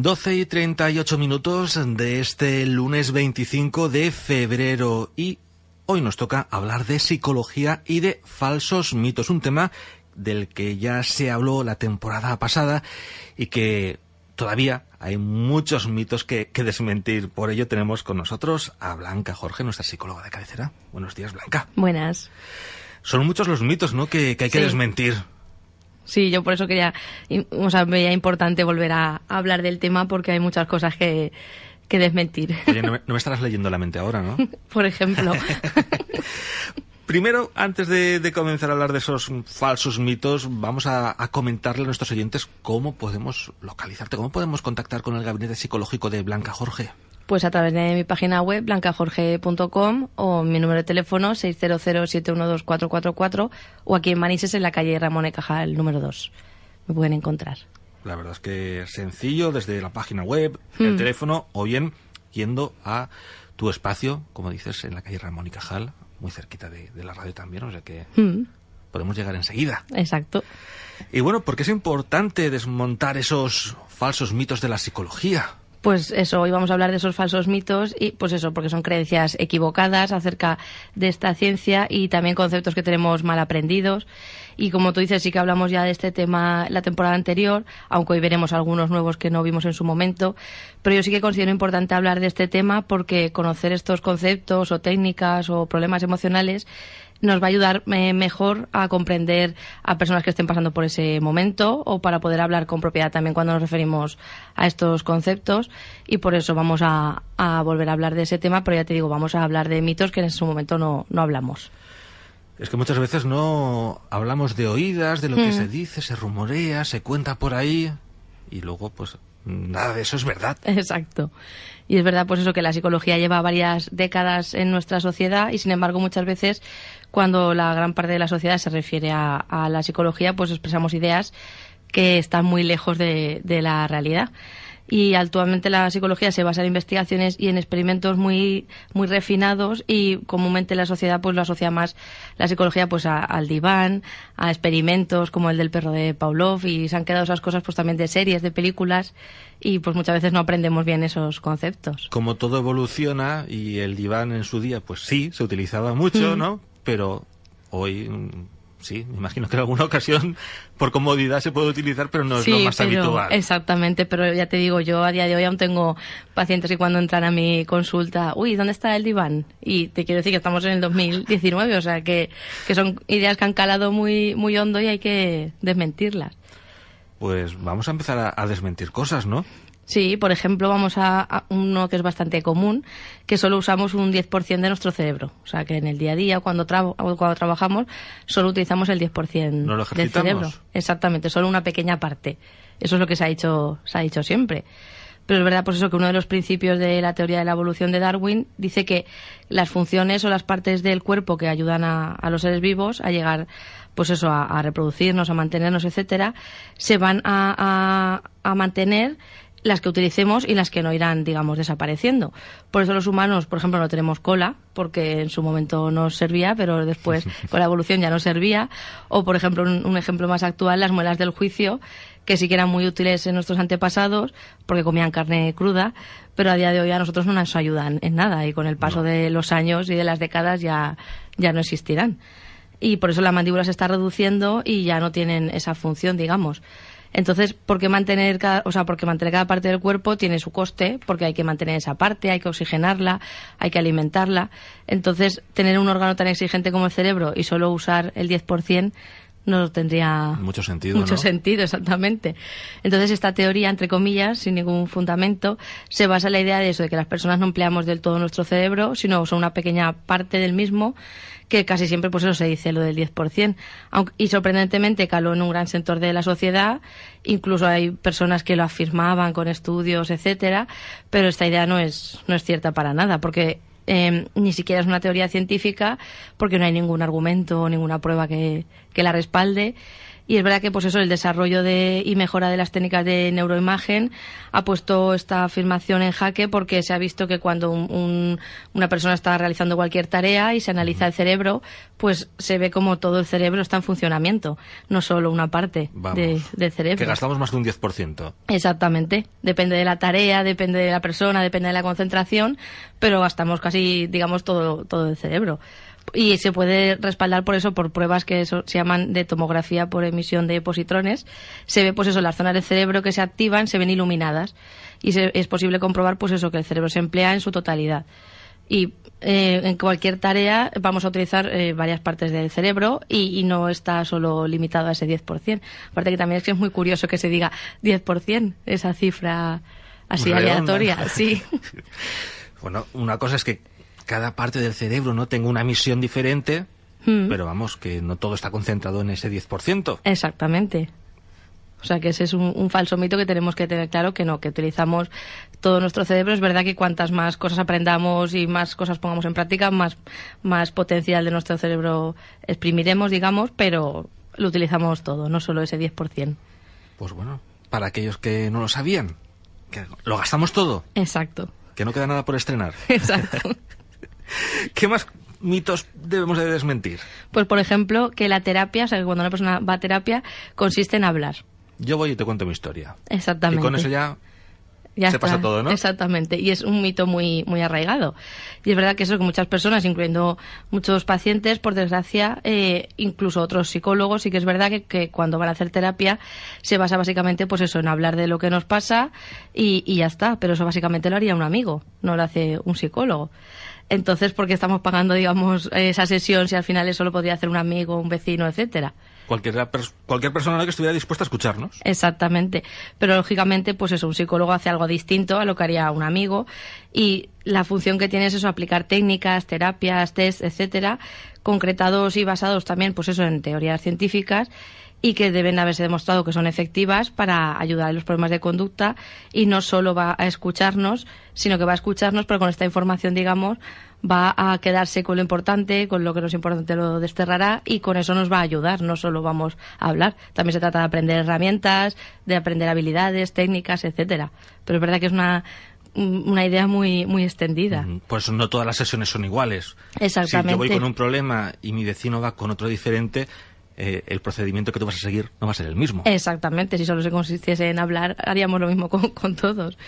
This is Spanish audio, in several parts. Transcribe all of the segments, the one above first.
12:38 de este lunes 25 de febrero y hoy nos toca hablar de psicología y de falsos mitos, un tema del que ya se habló la temporada pasada y que todavía hay muchos mitos que desmentir. Por ello tenemos con nosotros a Blanca Jorge, nuestra psicóloga de cabecera. Buenos días, Blanca. Buenas. Son muchos los mitos, ¿no?, que hay que desmentir. Sí, yo por eso veía importante volver a hablar del tema porque hay muchas cosas que desmentir. Oye, no me estarás leyendo la mente ahora, ¿no? Por ejemplo. Primero, antes de comenzar a hablar de esos falsos mitos, vamos a comentarle a nuestros oyentes cómo podemos localizarte, cómo podemos contactar con el gabinete psicológico de Blanca Jorge. Pues a través de mi página web, blancajorge.com, o mi número de teléfono, 600-712-444, o aquí en Manises, en la calle Ramón y Cajal, número 2. Me pueden encontrar. La verdad es que es sencillo, desde la página web, el teléfono, o bien yendo a tu espacio, como dices, en la calle Ramón y Cajal, muy cerquita de la radio también, o sea que podemos llegar enseguida. Exacto. Y bueno, ¿por qué es importante desmontar esos falsos mitos de la psicología? Pues eso, hoy vamos a hablar de esos falsos mitos y pues eso, porque son creencias equivocadas acerca de esta ciencia y también conceptos que tenemos mal aprendidos. Y como tú dices, sí que hablamos ya de este tema la temporada anterior, aunque hoy veremos algunos nuevos que no vimos en su momento. Pero yo sí que considero importante hablar de este tema porque conocer estos conceptos o técnicas o problemas emocionales nos va a ayudar mejor a comprender a personas que estén pasando por ese momento o para poder hablar con propiedad también cuando nos referimos a estos conceptos. Y por eso vamos a volver a hablar de ese tema, pero ya te digo, vamos a hablar de mitos que en ese momento no hablamos. Es que muchas veces no hablamos de oídas, de lo que se dice, se rumorea, se cuenta por ahí y luego pues nada de eso es verdad. Exacto. Y es verdad pues eso, que la psicología lleva varias décadas en nuestra sociedad y sin embargo muchas veces cuando la gran parte de la sociedad se refiere a la psicología pues expresamos ideas que están muy lejos de la realidad. Y actualmente la psicología se basa en investigaciones y en experimentos muy refinados y comúnmente la sociedad pues lo asocia más la psicología pues al diván, a experimentos como el del perro de Pavlov, y se han quedado esas cosas pues también de series, de películas, y pues muchas veces no aprendemos bien esos conceptos. Como todo evoluciona y el diván en su día pues sí, se utilizaba mucho, ¿no? Pero hoy sí, me imagino que en alguna ocasión por comodidad se puede utilizar, pero no es lo más habitual. Exactamente, pero ya te digo, yo a día de hoy aún tengo pacientes que cuando entran a mi consulta, ¿dónde está el diván? Y te quiero decir que estamos en el 2019, o sea que son ideas que han calado muy, muy hondo y hay que desmentirlas. Pues vamos a empezar a desmentir cosas, ¿no? Sí, por ejemplo, vamos a uno que es bastante común, que solo usamos un 10% de nuestro cerebro. O sea, que en el día a día, cuando trabajamos, solo utilizamos el 10% ¿No lo del cerebro. Exactamente, solo una pequeña parte. Eso es lo que se ha dicho siempre. Pero es verdad, pues eso, que uno de los principios de la teoría de la evolución de Darwin dice que las funciones o las partes del cuerpo que ayudan a los seres vivos a llegar, pues eso, a reproducirnos, a mantenernos, etcétera, se van a mantener las que utilicemos y las que no irán, digamos, desapareciendo. Por eso los humanos, por ejemplo, no tenemos cola, porque en su momento nos servía, pero después con la evolución ya no servía. O, por ejemplo, un ejemplo más actual, las muelas del juicio, que sí que eran muy útiles en nuestros antepasados, porque comían carne cruda, pero a día de hoy a nosotros no nos ayudan en nada, y con el paso de los años y de las décadas ya no existirán. Y por eso la mandíbula se está reduciendo y ya no tienen esa función, digamos. Entonces, porque mantener cada parte del cuerpo tiene su coste, porque hay que mantener esa parte, hay que oxigenarla, hay que alimentarla. Entonces, tener un órgano tan exigente como el cerebro y solo usar el 10% no tendría mucho sentido, sentido, exactamente. Entonces, esta teoría, entre comillas, sin ningún fundamento, se basa en la idea de eso, de que las personas no empleamos del todo nuestro cerebro, sino usamos una pequeña parte del mismo, que casi siempre pues eso se dice, lo del 10%. Y sorprendentemente caló en un gran sector de la sociedad, incluso hay personas que lo afirmaban con estudios, etcétera, pero esta idea no es cierta para nada, porque ni siquiera es una teoría científica, porque no hay ningún argumento o ninguna prueba que la respalde. Y es verdad que pues eso, el desarrollo y mejora de las técnicas de neuroimagen ha puesto esta afirmación en jaque, porque se ha visto que cuando una persona está realizando cualquier tarea y se analiza el cerebro, pues se ve como todo el cerebro está en funcionamiento, no solo una parte del cerebro. Que gastamos más de un 10%. Exactamente. Depende de la tarea, depende de la persona, depende de la concentración, pero gastamos casi, digamos, todo el cerebro. Y se puede respaldar por eso, por pruebas que se llaman de tomografía por emisión de positrones. Se ve, pues eso, las zonas del cerebro que se activan se ven iluminadas. Y es posible comprobar, pues eso, que el cerebro se emplea en su totalidad. Y en cualquier tarea vamos a utilizar varias partes del cerebro y no está solo limitado a ese 10%. Aparte que también es que es muy curioso que se diga 10%, esa cifra así aleatoria. Sí. Bueno, una cosa es que cada parte del cerebro no tenga una emisión diferente, pero vamos, que no todo está concentrado en ese 10%. Exactamente. O sea, que ese es un falso mito que tenemos que tener claro, que no, que utilizamos todo nuestro cerebro. Es verdad que cuantas más cosas aprendamos y más cosas pongamos en práctica, más potencial de nuestro cerebro exprimiremos, digamos, pero lo utilizamos todo, no solo ese 10%. Pues bueno, para aquellos que no lo sabían, que lo gastamos todo. Exacto. Que no queda nada por estrenar. Exacto. ¿Qué más mitos debemos de desmentir? Pues, por ejemplo, que la terapia, o sea, que cuando una persona va a terapia, consiste en hablar. Yo voy y te cuento mi historia. Exactamente. Y con eso ya se está. Pasa todo, ¿no? Exactamente. Y es un mito muy, muy arraigado. Y es verdad que eso, que muchas personas, incluyendo muchos pacientes, por desgracia, incluso otros psicólogos, sí que es verdad que cuando van a hacer terapia se basa básicamente, pues eso, en hablar de lo que nos pasa y ya está. Pero eso básicamente lo haría un amigo, no lo hace un psicólogo. Entonces, ¿por qué estamos pagando, digamos, esa sesión si al final eso lo podría hacer un amigo, un vecino, etcétera? Cualquier persona que estuviera dispuesta a escucharnos. Exactamente. Pero, lógicamente, pues eso, un psicólogo hace algo distinto a lo que haría un amigo, y la función que tiene es eso, aplicar técnicas, terapias, test, etcétera, concretados y basados también, pues eso, en teorías científicas, y que deben haberse demostrado que son efectivas para ayudar en los problemas de conducta, y no solo va a escucharnos, sino que va a escucharnos, pero con esta información, digamos, va a quedarse con lo importante, con lo que no es importante lo desterrará, y con eso nos va a ayudar, no solo vamos a hablar. También se trata de aprender herramientas, de aprender habilidades, técnicas, etcétera. Pero es verdad que es una idea muy, muy extendida. Pues no todas las sesiones son iguales. Exactamente. Si yo voy con un problema y mi vecino va con otro diferente, el procedimiento que tú vas a seguir no va a ser el mismo. Exactamente, si solo se consistiese en hablar, haríamos lo mismo con todos.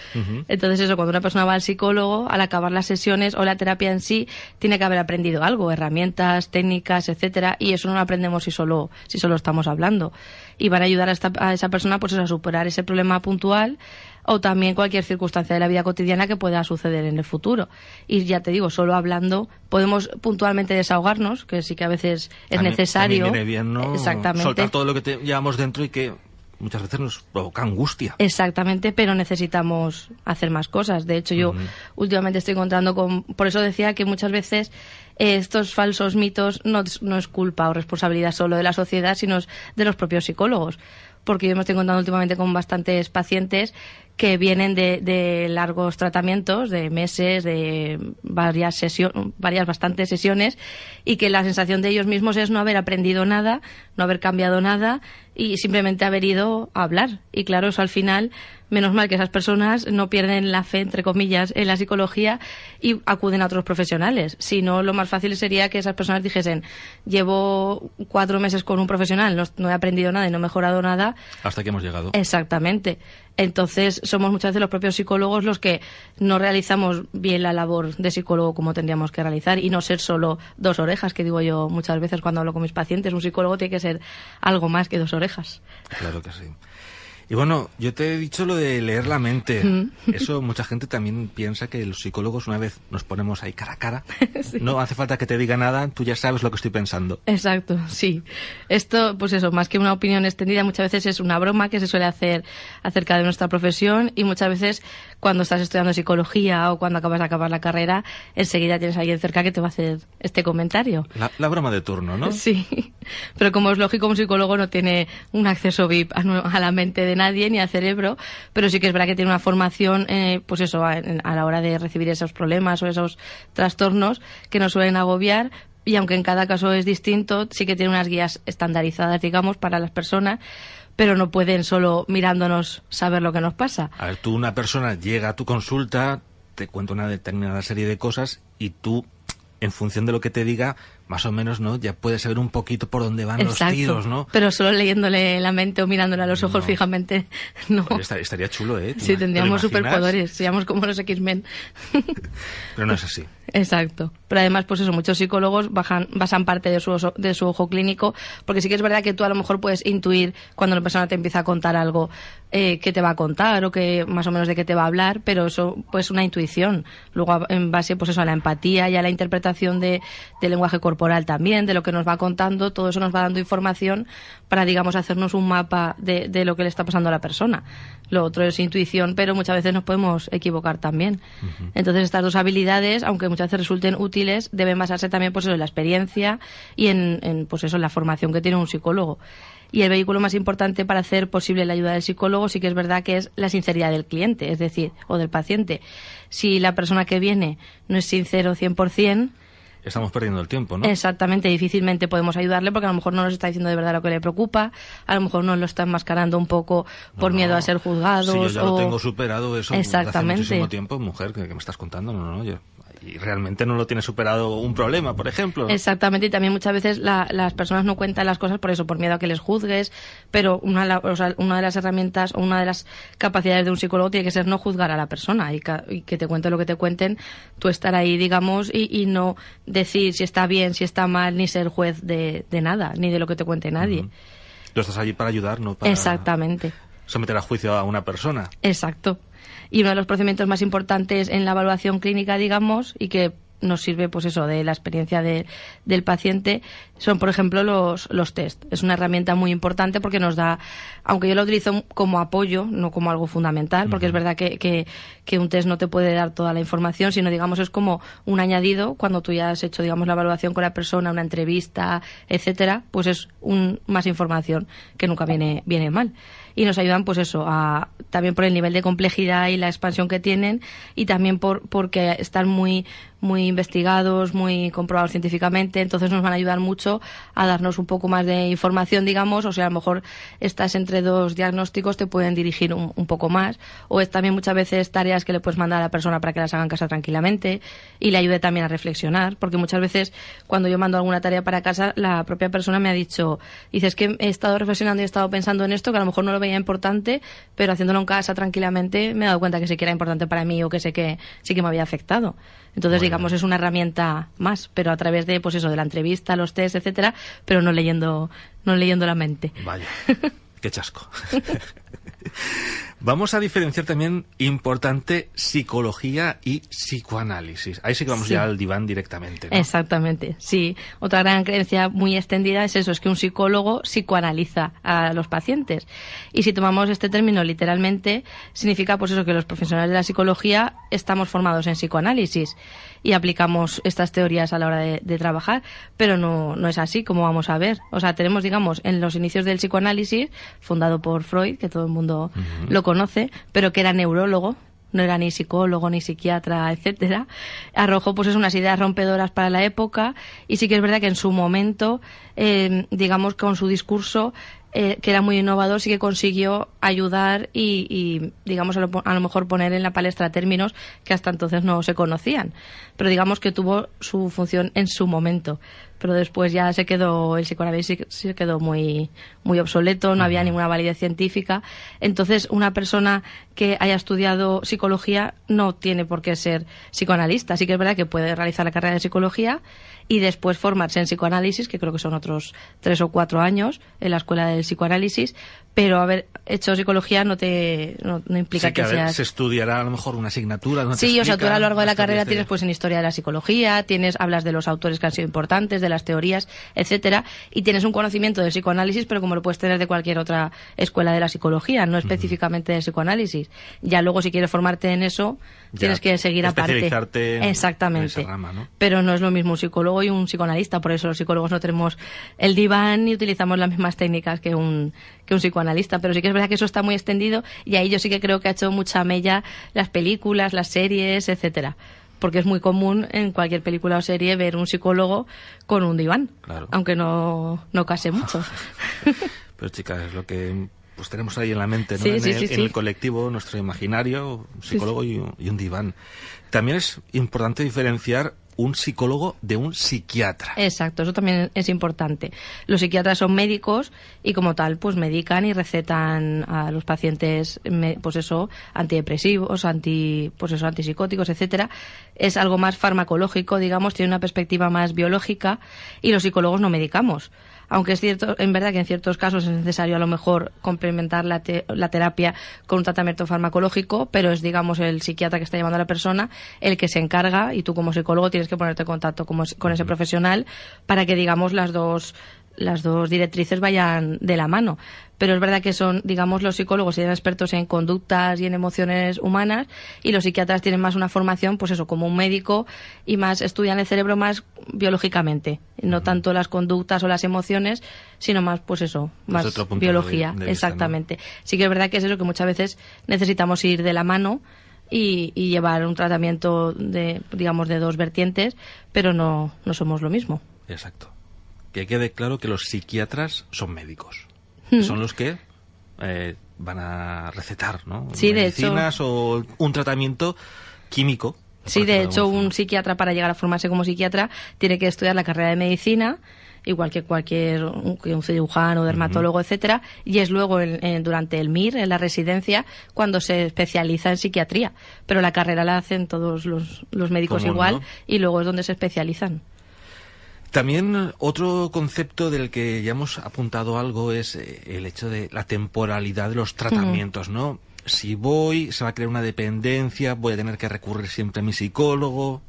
Entonces eso, cuando una persona va al psicólogo, al acabar las sesiones o la terapia en sí, tiene que haber aprendido algo, herramientas, técnicas, etcétera, y eso no lo aprendemos si solo estamos hablando. Y van a ayudar a esa persona, pues eso, a superar ese problema puntual, o también cualquier circunstancia de la vida cotidiana que pueda suceder en el futuro. Y ya te digo, solo hablando podemos puntualmente desahogarnos, que sí que a veces es necesario. También viene bien, ¿no? Exactamente. Soltar todo lo que llevamos dentro y que muchas veces nos provoca angustia. Exactamente, pero necesitamos hacer más cosas. De hecho, yo últimamente estoy encontrando por eso decía que muchas veces estos falsos mitos no es culpa o responsabilidad solo de la sociedad, sino de los propios psicólogos. Porque yo me estoy encontrando últimamente con bastantes pacientes que vienen de largos tratamientos, de meses, de bastantes sesiones, y que la sensación de ellos mismos es no haber aprendido nada, no haber cambiado nada y simplemente haber ido a hablar. Y claro, eso al final, menos mal que esas personas no pierden la fe, entre comillas, en la psicología y acuden a otros profesionales. Si no, lo más fácil sería que esas personas dijesen: llevo 4 meses con un profesional, no he aprendido nada y no he mejorado nada. Hasta que hemos llegado. Exactamente. Entonces, somos muchas veces los propios psicólogos los que no realizamos bien la labor de psicólogo como tendríamos que realizar, y no ser solo 2 orejas, que digo yo muchas veces cuando hablo con mis pacientes. Un psicólogo tiene que ser algo más que 2 orejas. Claro que sí. Y bueno, yo te he dicho lo de leer la mente. Eso mucha gente también piensa que los psicólogos, una vez nos ponemos ahí cara a cara, sí, no hace falta que te diga nada, tú ya sabes lo que estoy pensando. Exacto, sí. Esto, pues eso, más que una opinión extendida, muchas veces es una broma que se suele hacer acerca de nuestra profesión, y muchas veces cuando estás estudiando psicología o cuando acabas de acabar la carrera, enseguida tienes a alguien cerca que te va a hacer este comentario. La broma de turno, ¿no? Sí, pero como es lógico, un psicólogo no tiene un acceso VIP a la mente de nadie ni al cerebro, pero sí que es verdad que tiene una formación, pues eso, a la hora de recibir esos problemas o esos trastornos que nos suelen agobiar, y aunque en cada caso es distinto, sí que tiene unas guías estandarizadas, digamos, para las personas, pero no pueden solo mirándonos saber lo que nos pasa. A ver, una persona llega a tu consulta, te cuenta una determinada serie de cosas y tú, en función de lo que te diga, más o menos, ¿no? Ya puedes saber un poquito por dónde van los tiros, ¿no? Pero solo leyéndole la mente o mirándole a los ojos fijamente, no. Oye, estaría chulo, ¿eh? Sí, tendríamos superpoderes, seríamos como los X-Men. Pero no es así. Exacto. Pero además, pues eso, muchos psicólogos basan parte de su ojo clínico, porque sí que es verdad que tú a lo mejor puedes intuir cuando una persona te empieza a contar algo que te va a contar o que más o menos de qué te va a hablar, pero eso pues una intuición. Luego, en base pues eso a la empatía y a la interpretación del lenguaje corporal también, de lo que nos va contando, todo eso nos va dando información para, digamos, hacernos un mapa de lo que le está pasando a la persona. Lo otro es intuición, pero muchas veces nos podemos equivocar también. Uh-huh. Entonces, estas dos habilidades, aunque muchas veces resulten útiles, deben basarse también pues, en la experiencia y en pues eso, en la formación que tiene un psicólogo. Y el vehículo más importante para hacer posible la ayuda del psicólogo sí que es verdad que es la sinceridad del cliente, es decir, o del paciente. Si la persona que viene no es sincero 100%, estamos perdiendo el tiempo, ¿no? Exactamente, difícilmente podemos ayudarle porque a lo mejor no nos está diciendo de verdad lo que le preocupa, a lo mejor nos lo está enmascarando un poco por miedo a ser juzgados. Sí, yo ya lo tengo superado eso desde hace muchísimo tiempo, mujer, que me estás contando, y realmente no lo tiene superado un problema, por ejemplo. Exactamente, y también muchas veces las personas no cuentan las cosas por eso, por miedo a que les juzgues, pero una de las herramientas o una de las capacidades de un psicólogo tiene que ser no juzgar a la persona y que te cuente lo que te cuenten, tú estar ahí, digamos, y no decir si está bien, si está mal, ni ser juez de nada, ni de lo que te cuente nadie. Uh-huh. Tú estás allí para ayudar, no para Exactamente. someter a juicio a una persona. Exacto. Y uno de los procedimientos más importantes en la evaluación clínica, digamos, y que nos sirve, pues eso, de la experiencia del paciente, son, por ejemplo, los test. Es una herramienta muy importante porque nos da, aunque yo lo utilizo como apoyo, no como algo fundamental, porque es verdad que un test no te puede dar toda la información, sino, digamos, es como un añadido cuando tú ya has hecho, digamos, la evaluación con la persona, una entrevista, etcétera, pues es más información que nunca viene mal. Y nos ayudan, pues eso, también por el nivel de complejidad y la expansión que tienen, y también porque están muy investigados, muy comprobados científicamente, entonces nos van a ayudar mucho a darnos un poco más de información, digamos, o sea, a lo mejor estás entre dos diagnósticos, te pueden dirigir un poco más, o es también muchas veces tareas que le puedes mandar a la persona para que las haga en casa tranquilamente y le ayude también a reflexionar, porque muchas veces cuando yo mando alguna tarea para casa, la propia persona me ha dicho, dices que he estado reflexionando y he estado pensando en esto, que a lo mejor no lo veía importante, pero haciéndolo en casa tranquilamente me he dado cuenta que sí que era importante para mí o que sé que sí que me había afectado. Entonces, digamos, es una herramienta más, pero a través de, pues eso, de la entrevista, los test, etcétera, pero no leyendo la mente. Vaya, qué chasco. Vamos a diferenciar también importante psicología y psicoanálisis. Ahí sí que vamos ya al diván directamente, ¿no? Exactamente, sí. Otra gran creencia muy extendida es eso, es que un psicólogo psicoanaliza a los pacientes. Y si tomamos este término literalmente, significa pues eso, que los profesionales de la psicología estamos formados en psicoanálisis y aplicamos estas teorías a la hora de trabajar, pero no es así, como vamos a ver. O sea, tenemos, digamos, en los inicios del psicoanálisis, fundado por Freud, que todo el mundo lo conoce, pero que era neurólogo, no era ni psicólogo, ni psiquiatra, etcétera, arrojó pues unas ideas rompedoras para la época, y sí que es verdad que en su momento, digamos, con su discurso, que era muy innovador, sí que consiguió ayudar y digamos, a lo mejor poner en la palestra términos que hasta entonces no se conocían. Pero digamos que tuvo su función en su momento. Pero después ya el psicoanálisis se quedó muy obsoleto, no había ninguna validez científica. Entonces, una persona que haya estudiado psicología no tiene por qué ser psicoanalista. Sí que es verdad que puede realizar la carrera de psicología y después formarse en psicoanálisis, que creo que son otros 3 o 4 años en la escuela del psicoanálisis, pero haber hecho psicología no implica que seas... se estudiará a lo mejor una asignatura. Sí, o sea, tú a lo largo de la carrera tienes pues en historia de la psicología, hablas de los autores que han sido importantes, de las teorías, etcétera, y tienes un conocimiento del psicoanálisis, pero como lo puedes tener de cualquier otra escuela de la psicología, no específicamente de psicoanálisis. Ya luego, si quieres formarte en eso, tienes que seguir aparte. Exactamente. En esa rama, ¿no? Pero no es lo mismo un psicólogo y un psicoanalista, por eso los psicólogos no tenemos el diván ni utilizamos las mismas técnicas que un psicoanalista, pero sí que es verdad que eso está muy extendido y ahí yo sí que creo que ha hecho mucha mella las películas, las series, etcétera. porque es muy común en cualquier película o serie ver un psicólogo con un diván, claro, aunque no case mucho. Pero chicas, es lo que pues tenemos ahí en la mente, ¿no? Sí, en el colectivo, nuestro imaginario, un psicólogo y un diván. También es importante diferenciar un psicólogo de un psiquiatra. Exacto, eso también es importante. Los psiquiatras son médicos y como tal pues medican y recetan a los pacientes pues eso, antidepresivos, antipsicóticos, etcétera. Es algo más farmacológico, digamos, tiene una perspectiva más biológica y los psicólogos no medicamos. Aunque es cierto, en verdad que en ciertos casos es necesario a lo mejor complementar la terapia con un tratamiento farmacológico, pero es, digamos, el psiquiatra que está llamando a la persona el que se encarga y tú como psicólogo tienes que ponerte en contacto con ese profesional para que, digamos, las dos directrices vayan de la mano. Pero es verdad que son, digamos, los psicólogos serían expertos en conductas y en emociones humanas y los psiquiatras tienen más una formación, pues eso, como un médico y más estudian el cerebro más biológicamente, no tanto las conductas o las emociones, sino más, pues eso, más biología, de vista, exactamente. ¿No? Sí que es verdad que es eso, que muchas veces necesitamos ir de la mano y llevar un tratamiento de, digamos, de dos vertientes, pero no somos lo mismo. Exacto. Que quede claro que los psiquiatras son médicos. Son los que van a recetar, ¿no? Sí, medicinas o un tratamiento químico. Sí, de hecho, un psiquiatra para llegar a formarse como psiquiatra tiene que estudiar la carrera de medicina, igual que un cirujano, dermatólogo, etcétera, y es luego durante el MIR, en la residencia, cuando se especializa en psiquiatría. Pero la carrera la hacen todos los médicos igual, ¿no? Y luego es donde se especializan. También otro concepto del que ya hemos apuntado algo es el hecho de la temporalidad de los tratamientos, ¿no? Si se va a crear una dependencia, voy a tener que recurrir siempre a mi psicólogo.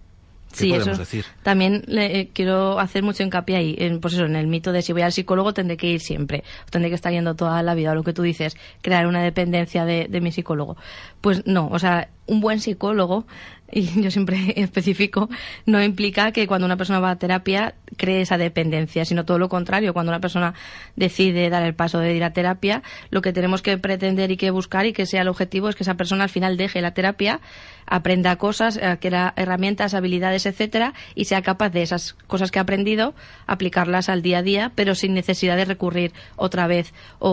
¿Qué sí, podemos eso decir? También quiero hacer mucho hincapié ahí, en el mito de si voy al psicólogo tendré que ir siempre, tendré que estar yendo toda la vida, o lo que tú dices, crear una dependencia de mi psicólogo. Pues no, o sea, un buen psicólogo, y yo siempre especifico, no implica que cuando una persona va a terapia cree esa dependencia, sino todo lo contrario. Cuando una persona decide dar el paso de ir a terapia, lo que tenemos que pretender y que buscar y que sea el objetivo es que esa persona al final deje la terapia, aprenda cosas, adquiera herramientas, habilidades, etcétera, y sea capaz de esas cosas que ha aprendido aplicarlas al día a día, pero sin necesidad de recurrir otra vez a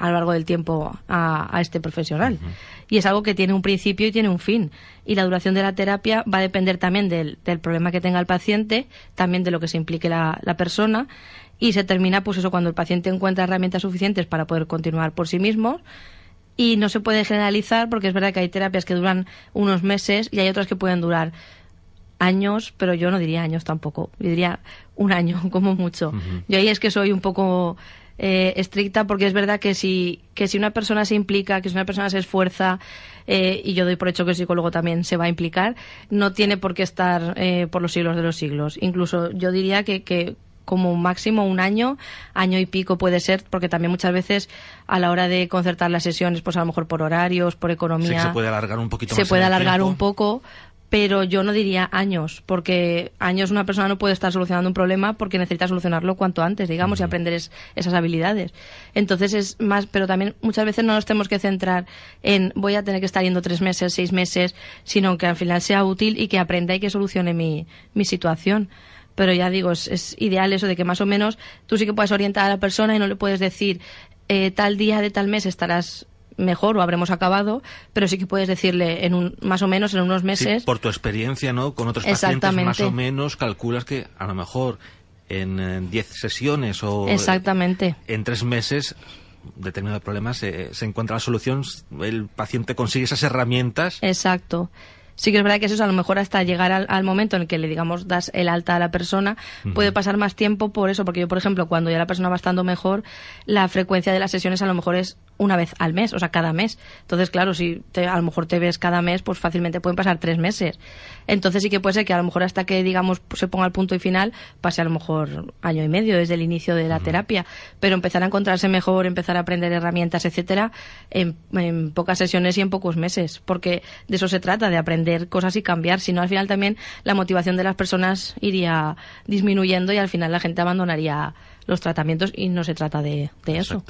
lo largo del tiempo a este profesional. Uh-huh. Y es algo que tiene un principio y tiene un fin. Y la duración de la terapia va a depender también del problema que tenga el paciente, también de lo que se implique la persona, y se termina, pues eso, cuando el paciente encuentra herramientas suficientes para poder continuar por sí mismo. Y no se puede generalizar porque es verdad que hay terapias que duran unos meses y hay otras que pueden durar años, pero yo no diría años tampoco, yo diría un año como mucho. Uh-huh. Yo ahí es que soy un poco estricta, porque es verdad que si una persona se implica, que si una persona se esfuerza, y yo doy por hecho que el psicólogo también se va a implicar, no tiene por qué estar por los siglos de los siglos. Incluso yo diría que como máximo un año y pico puede ser, porque también muchas veces a la hora de concertar las sesiones, pues a lo mejor por horarios, por economía, sí, se puede alargar un poquito más. Se puede alargar un poco, pero yo no diría años, porque años una persona no puede estar solucionando un problema porque necesita solucionarlo cuanto antes, digamos, y aprender esas habilidades. Entonces es más, pero también muchas veces no nos tenemos que centrar en voy a tener que estar yendo 3 meses, 6 meses, sino que al final sea útil y que aprenda y que solucione mi situación. Pero ya digo, es ideal eso de que más o menos tú sí que puedes orientar a la persona y no le puedes decir tal día de tal mes estarás mejor o habremos acabado, pero sí que puedes decirle más o menos en unos meses. Sí, por tu experiencia, ¿no? Con otros pacientes, más o menos calculas que a lo mejor en 10 sesiones o exactamente en 3 meses determinados problemas se encuentra la solución, el paciente consigue esas herramientas. Exacto. Sí que es verdad que eso a lo mejor hasta llegar al momento en el que le, digamos, das el alta a la persona, puede pasar más tiempo por eso, porque yo, por ejemplo, cuando ya la persona va estando mejor, la frecuencia de las sesiones a lo mejor es una vez al mes, o sea, cada mes. Entonces, claro, si a lo mejor te ves cada mes, pues fácilmente pueden pasar 3 meses. Entonces sí que puede ser que a lo mejor hasta que, digamos, se ponga el punto y final, pase a lo mejor año y medio desde el inicio de la terapia. Pero empezar a encontrarse mejor, empezar a aprender herramientas, etcétera, en pocas sesiones y en pocos meses. Porque de eso se trata, de aprender cosas y cambiar. Si no, al final también la motivación de las personas iría disminuyendo y al final la gente abandonaría los tratamientos y no se trata de eso.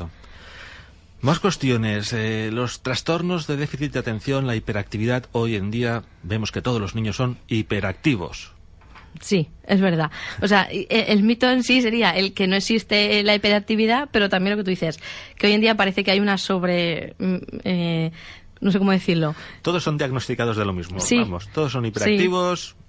Más cuestiones. Los trastornos de déficit de atención, la hiperactividad, hoy en día vemos que todos los niños son hiperactivos. Sí, es verdad. O sea, el mito en sí sería el que no existe la hiperactividad, pero también lo que tú dices, que hoy en día parece que hay una no sé cómo decirlo. Todos son diagnosticados de lo mismo, sí. Vamos, todos son hiperactivos, sí.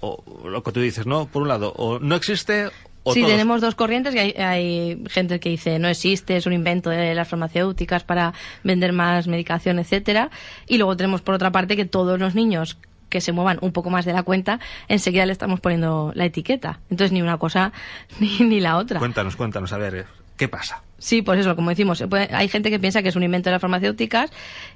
O lo que tú dices, ¿no? Por un lado, o no existe... Sí, tenemos dos corrientes, y hay gente que dice no existe, es un invento de las farmacéuticas para vender más medicación, etcétera. Y luego tenemos por otra parte que todos los niños que se muevan un poco más de la cuenta, enseguida le estamos poniendo la etiqueta. Entonces ni una cosa ni la otra. Cuéntanos, a ver, ¿qué pasa? Sí, pues eso, como decimos, hay gente que piensa que es un invento de las farmacéuticas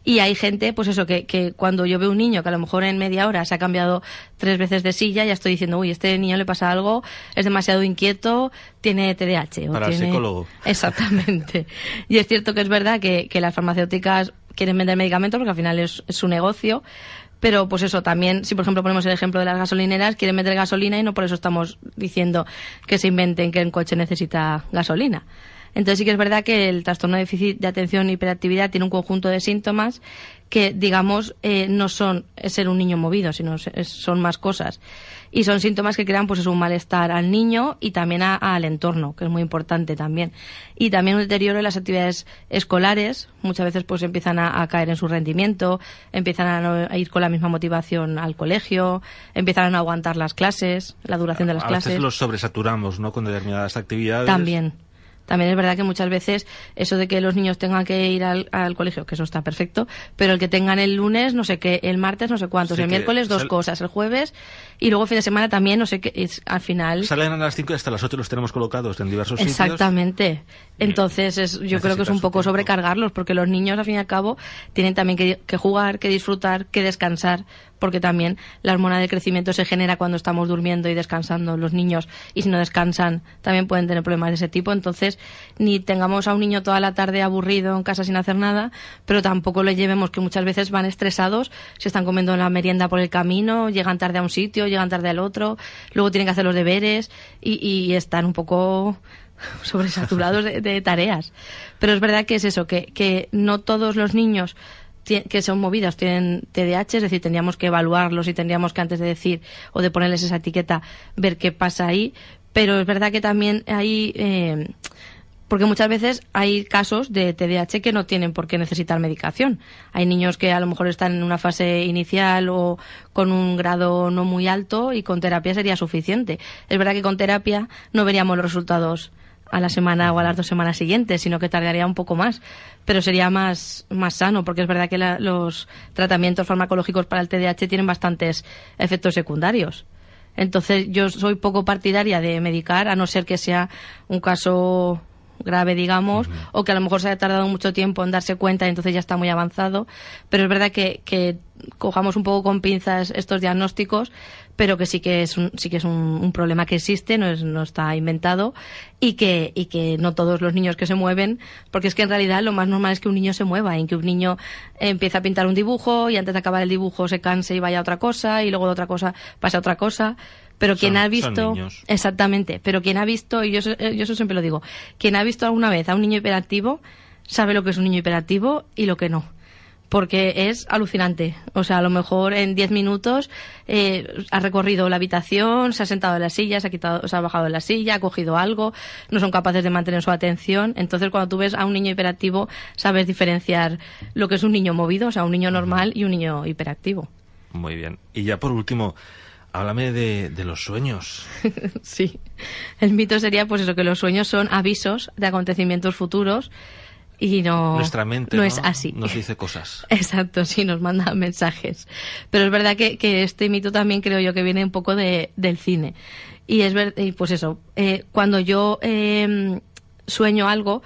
y hay gente, pues eso, que cuando yo veo un niño que a lo mejor en media hora se ha cambiado 3 veces de silla, ya estoy diciendo, uy, este niño le pasa algo, es demasiado inquieto, tiene TDAH. Para el psicólogo. Exactamente. Y es cierto que es verdad que las farmacéuticas quieren vender medicamentos porque al final es su negocio. Pero, pues eso, también, si por ejemplo ponemos el ejemplo de las gasolineras, quieren meter gasolina y no por eso estamos diciendo que se inventen que un coche necesita gasolina. Entonces sí que es verdad que el trastorno de déficit de atención y hiperactividad tiene un conjunto de síntomas que, digamos, no son ser un niño movido, sino son más cosas. Y son síntomas que crean, pues, es un malestar al niño y también al entorno, que es muy importante también. Y también un deterioro en las actividades escolares. Muchas veces, pues, empiezan a caer en su rendimiento, empiezan a ir con la misma motivación al colegio, empiezan a no aguantar las clases, la duración de las clases. A veces los sobresaturamos, ¿no?, con determinadas actividades. También es verdad que muchas veces eso de que los niños tengan que ir al colegio, que eso está perfecto, pero el que tengan el lunes no sé qué, el martes no sé cuántos, el miércoles 2 cosas, el jueves y luego fin de semana también no sé qué, al final... Salen a las 5 y hasta las 8 los tenemos colocados en diversos sitios. Exactamente. Entonces yo creo que es un poco sobrecargarlos porque los niños al fin y al cabo tienen también que jugar, que disfrutar, que descansar, porque también la hormona del crecimiento se genera cuando estamos durmiendo y descansando los niños, y si no descansan también pueden tener problemas de ese tipo. Entonces ni tengamos a un niño toda la tarde aburrido en casa sin hacer nada, pero tampoco le llevemos, que muchas veces van estresados, se están comiendo la merienda por el camino, llegan tarde a un sitio, llegan tarde al otro, luego tienen que hacer los deberes y están un poco sobresaturados de tareas. Pero es verdad que es eso, que no todos los niños que son movidos tienen TDAH, es decir, tendríamos que evaluarlos y tendríamos que, antes de decir o de ponerles esa etiqueta, ver qué pasa ahí. Pero es verdad que también hay... porque muchas veces hay casos de TDAH que no tienen por qué necesitar medicación. Hay niños que a lo mejor están en una fase inicial o con un grado no muy alto y con terapia sería suficiente. Es verdad que con terapia no veríamos los resultados a la semana o a las 2 semanas siguientes, sino que tardaría un poco más, pero sería más sano, porque es verdad que los tratamientos farmacológicos para el TDAH tienen bastantes efectos secundarios. Entonces yo soy poco partidaria de medicar, a no ser que sea un caso grave, digamos, o que a lo mejor se haya tardado mucho tiempo en darse cuenta y entonces ya está muy avanzado, pero es verdad que cojamos un poco con pinzas estos diagnósticos, pero que sí que es un problema que existe, no está inventado, y que no todos los niños que se mueven, porque es que en realidad lo más normal es que un niño se mueva, y que un niño empiece a pintar un dibujo y antes de acabar el dibujo se canse y vaya a otra cosa y luego de otra cosa pasa a otra cosa. Pero quien ha visto... Exactamente, pero quien ha visto, y yo eso siempre lo digo, quien ha visto alguna vez a un niño hiperactivo sabe lo que es un niño hiperactivo y lo que no. Porque es alucinante. O sea, a lo mejor en 10 minutos ha recorrido la habitación, se ha sentado en la silla, se ha bajado de la silla, ha cogido algo, no son capaces de mantener su atención. Entonces, cuando tú ves a un niño hiperactivo, sabes diferenciar lo que es un niño movido, o sea, un niño normal y un niño hiperactivo. Muy bien. Y ya por último, háblame de los sueños. Sí. El mito sería, pues eso, que los sueños son avisos de acontecimientos futuros. Y nuestra mente no es así. Nos dice cosas. Exacto, sí, nos manda mensajes. Pero es verdad que este mito también creo yo que viene un poco del cine. Y pues eso, cuando yo sueño algo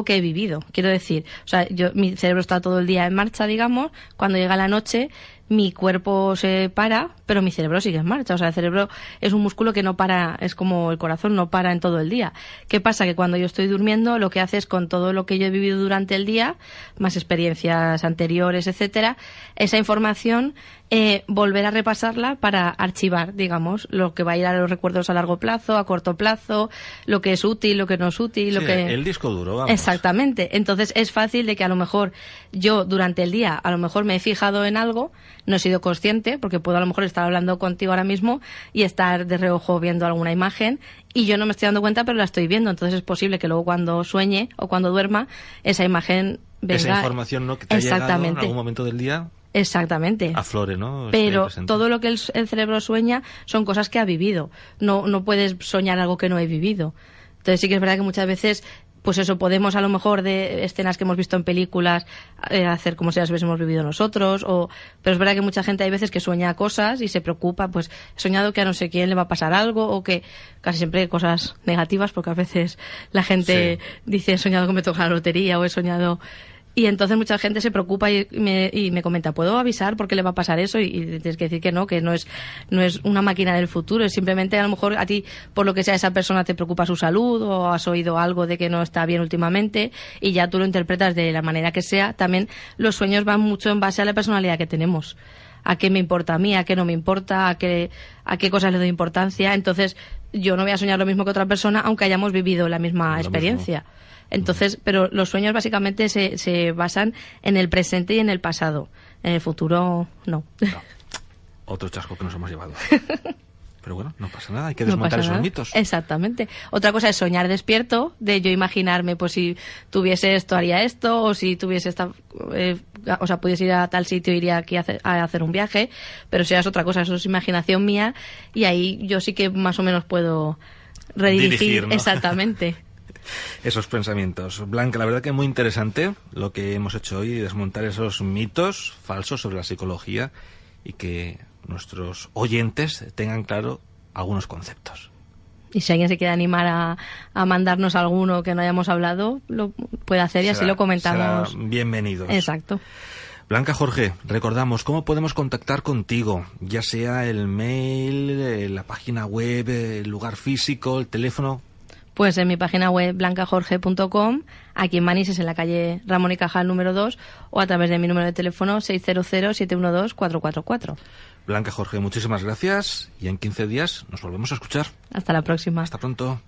que he vivido. Quiero decir, o sea, mi cerebro está todo el día en marcha, digamos. Cuando llega la noche, mi cuerpo se para, pero mi cerebro sigue en marcha. O sea, el cerebro es un músculo que no para, es como el corazón, no para en todo el día. ¿Qué pasa? Que cuando yo estoy durmiendo, lo que hace es, con todo lo que yo he vivido durante el día, más experiencias anteriores, etcétera, esa información volver a repasarla para archivar, digamos, lo que va a ir a los recuerdos a largo plazo, a corto plazo, lo que es útil, lo que no es útil, Sí, el disco duro, vamos. Exactamente. Entonces es fácil de que a lo mejor yo durante el día a lo mejor me he fijado en algo, no he sido consciente, porque puedo a lo mejor estar hablando contigo ahora mismo y estar de reojo viendo alguna imagen y yo no me estoy dando cuenta, pero la estoy viendo. Entonces es posible que luego cuando sueñe o cuando duerma esa imagen venga. Esa información, ¿no?, que te ha llegado en algún momento del día. Exactamente. Aflore, ¿no? Pero todo lo que el cerebro sueña son cosas que ha vivido. No puedes soñar algo que no he vivido. Entonces sí que es verdad que muchas veces, pues eso, podemos a lo mejor de escenas que hemos visto en películas hacer como si las hubiésemos vivido nosotros. Pero es verdad que mucha gente hay veces que sueña cosas y se preocupa, pues he soñado que a no sé quién le va a pasar algo, o que casi siempre cosas negativas, porque a veces la gente dice he soñado que me toca la lotería o he soñado... Y entonces mucha gente se preocupa y me comenta, ¿puedo avisar por qué le va a pasar eso? Y tienes que decir que no es una máquina del futuro, es simplemente a lo mejor a ti, por lo que sea, esa persona te preocupa su salud o has oído algo de que no está bien últimamente y ya tú lo interpretas de la manera que sea. También los sueños van mucho en base a la personalidad que tenemos. A qué me importa a mí, a qué no me importa, a qué cosas le doy importancia. Entonces yo no voy a soñar lo mismo que otra persona, aunque hayamos vivido la misma experiencia. Entonces, pero los sueños básicamente se basan en el presente y en el pasado. En el futuro, no. Otro chasco que nos hemos llevado. Pero bueno, no pasa nada, hay que desmontar esos mitos. Exactamente. Otra cosa es soñar despierto, de yo imaginarme, pues si tuviese esto haría esto, o si tuviese esta, pudiese ir a tal sitio, iría aquí a hacer un viaje, pero eso ya es otra cosa, eso es imaginación mía, y ahí yo sí que más o menos puedo redirigir, ¿no? Exactamente. Esos pensamientos. Blanca, la verdad que muy interesante lo que hemos hecho hoy, desmontar esos mitos falsos sobre la psicología y que nuestros oyentes tengan claro algunos conceptos. Y si alguien se quiere animar a mandarnos alguno que no hayamos hablado, lo puede hacer y así lo comentamos. Bienvenidos. Exacto. Blanca, Jorge, recordamos cómo podemos contactar contigo, ya sea el mail, la página web, el lugar físico, el teléfono. Pues en mi página web blancajorge.com, aquí en Manises, en la calle Ramón y Cajal número 2, o a través de mi número de teléfono 600-712-444. Blanca, Jorge, muchísimas gracias y en 15 días nos volvemos a escuchar. Hasta la próxima. Hasta pronto.